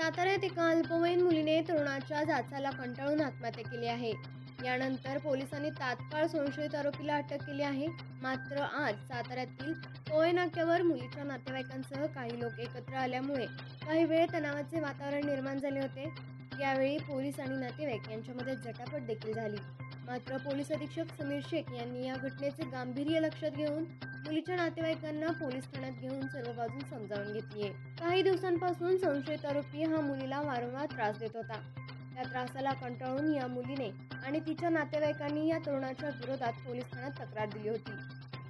साताऱ्यात एका अल्पवयीन मुलीने तरुणाच्या जाचाला कंटाळून आत्महत्या केली आहे. यानंतर पोलिसांनी तात्काळ संशयित आरोपीला अटक केली आहे. मात्र आज साताऱ्यातील पोय नाक्यावर मुलीच्या नातेवाईकांसह काही लोक एकत्र आल्यामुळे काही वेळ तणावाचे वातावरण निर्माण झाले होते. यावेळी पोलीस आणि नातेवाईक यांच्यामध्ये झटापट देखील झाली. मात्र पोलीस अधीक्षक समीर शेख यांनी या घटनेचे गांभीर्य लक्षात घेऊन मुलीच्या नातेवाईकांना पोलीस ठाण्यात घेऊन सर्व बाजू समजावून घेतली आहे. काही दिवसांपासून संशयित आरोपी हा मुलीला वारंवार त्रास देत होता. त्या त्रासाला कंटाळून या मुलीने आणि तिच्या नातेवाईकांनी या तरुणाच्या विरोधात पोलीस ठाण्यात तक्रार दिली होती.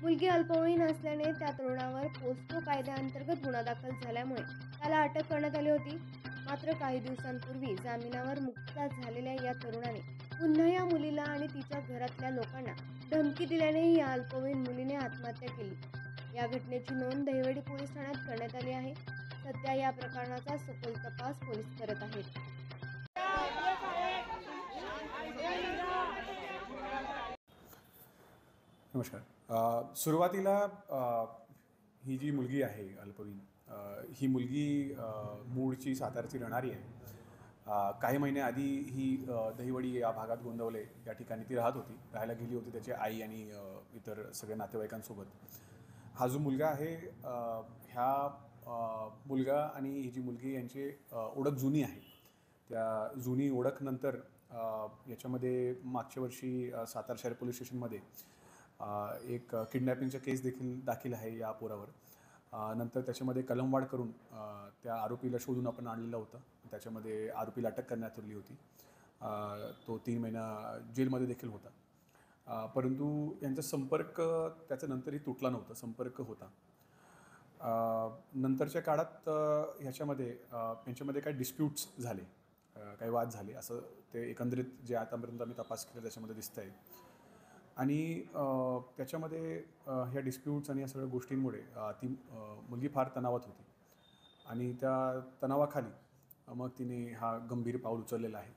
मुलगी अल्पवयीन असल्याने त्या तरुणावर पोस्को कायद्याअंतर्गत गुन्हा दाखल झाल्यामुळे त्याला अटक करण्यात आली होती. मात्र काही दिवसांपूर्वी जामिनावर मुक्त झालेल्या या तरुणाने पुन्हा या मुलीला आणि तिच्या घरातल्या लोकांना धमकी दिल्याने या अल्पवयीन मुलीने आत्महत्या केली. या घटनेची नोंद दहिवडी पोलीस ठाण्यात करण्यात आली आहे. सध्या या प्रकरणाचा सखोल तपास पोलीस करत आहेत. नमस्कार. सुरुवातीला ही जी मुलगी आहे अल्पवयीन, ही मुलगी मूळची सातारची राहणारी आहे. काही महिन्याआधी ही दहिवडी या भागात गोंदवले या ठिकाणी ती राहायला गेली होती त्याची आई आणि इतर सगळ्या नातेवाईकांसोबत. हा जो मुलगा आहे, मुलगा आणि ही जी मुलगी यांची ओळख जुनी आहे. त्या जुनी ओळखनंतर याच्यामध्ये मागच्या वर्षी सातारा शहर पोलीस स्टेशनमध्ये एक किडनॅपिंगचा केस देखील दाखल आहे या पोरावर. नंतर त्याच्यामध्ये कलमवाढ करून त्या आरोपीला शोधून आपण आणलेलं होतं. त्याच्यामध्ये आरोपीला अटक करण्यात आली होती. तो 3 महिना जेलमध्ये देखील होता. परंतु यांचा संपर्क त्याचा नंतरही तुटला नव्हता. संपर्क होता. नंतरच्या काळात यांच्यामध्ये काही डिस्प्यूट्स झाले, काही वाद झाले, असं ते एकंदरीत जे आतापर्यंत आम्ही तपास केला त्याच्यामध्ये दिसतं आहे. आणि त्याच्यामध्ये ह्या डिस्प्यूट्स आणि या सगळ्या गोष्टींमुळे ती मुलगी फार तणावात होती आणि त्या तणावाखाली मग तिने हा गंभीर पाऊल उचललेला आहे.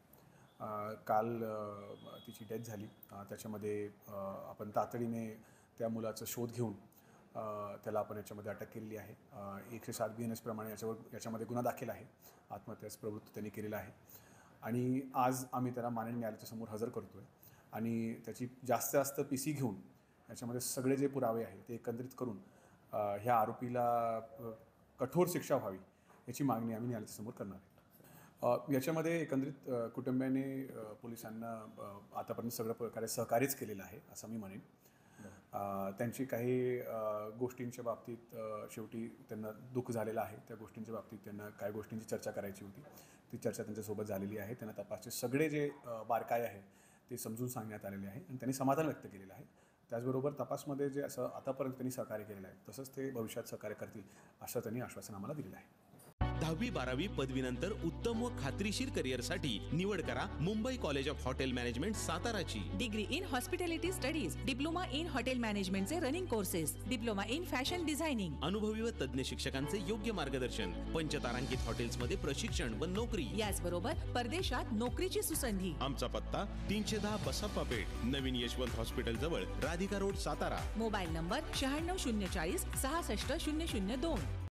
काल तिची डेथ झाली. त्याच्यामध्ये आपण तातडीने त्या मुलाचा शोध घेऊन त्याला आपण याच्यामध्ये अटक केलेली आहे. 107 BNS प्रमाणे याच्यामध्ये गुन्हा दाखल आहे. आत्महत्यास प्रवृत्त त्यांनी केलेला आहे आणि आज आम्ही त्याला माननीय न्यायालयाच्या समोर हजर करतो आहे आणि त्याची जास्त PC घेऊन याच्यामध्ये सगळे जे पुरावे आहेत ते एकत्रित करून ह्या आरोपीला कठोर शिक्षा व्हावी याची मागणी आम्ही न्यायालयाच्या समोर करणार आहे. याच्यामध्ये एकंदरीत कुटुंबियाने पोलिसांना आतापर्यंत सगळ्या प्रकारे सहकार्यच केलेलं आहे असं मी म्हणेन. त्यांची काही गोष्टींच्या बाबतीत शेवटी त्यांना दुःख झालेलं आहे. त्या गोष्टींच्या बाबतीत त्यांना काही गोष्टींची चर्चा करायची होती. ती चर्चा त्यांच्यासोबत झालेली आहे. त्यांना तपासचे सगळे जे बारकाई आहे ते समजून सांगण्यात आलेले आहे आणि त्यांनी समाधान व्यक्त केलेलं आहे. त्याचबरोबर तपासमध्ये जे असं आतापर्यंत त्यांनी सहकार्य केलेलं आहे तसंच ते भविष्यात सहकार्य करतील असं त्यांनी आश्वासन आम्हाला दिलेलं आहे. 10वी 12वी पदवीनंतर उत्तम व खात्रीशीर करिअरसाठी निवड करा Mumbai college of hotel management साताराची. Degree in hospitality studies, diploma in hotel मॅनेजमेंटचे running courses, diploma in fashion designing. अनुभवी व तज्ञ शिक्षकांचे योग्य मार्गदर्शन, पंचतारांकित हॉटेल्समध्ये प्रशिक्षण व नोकरी. याचबरोबर परदेशात नोकरीची सुसंधी. आमचा पत्ता 310 बसप्पा पेठ, नवीन यशवंत हॉस्पिटल जवळ, Radhika road, Satara. Mobile number 96 040 66 002.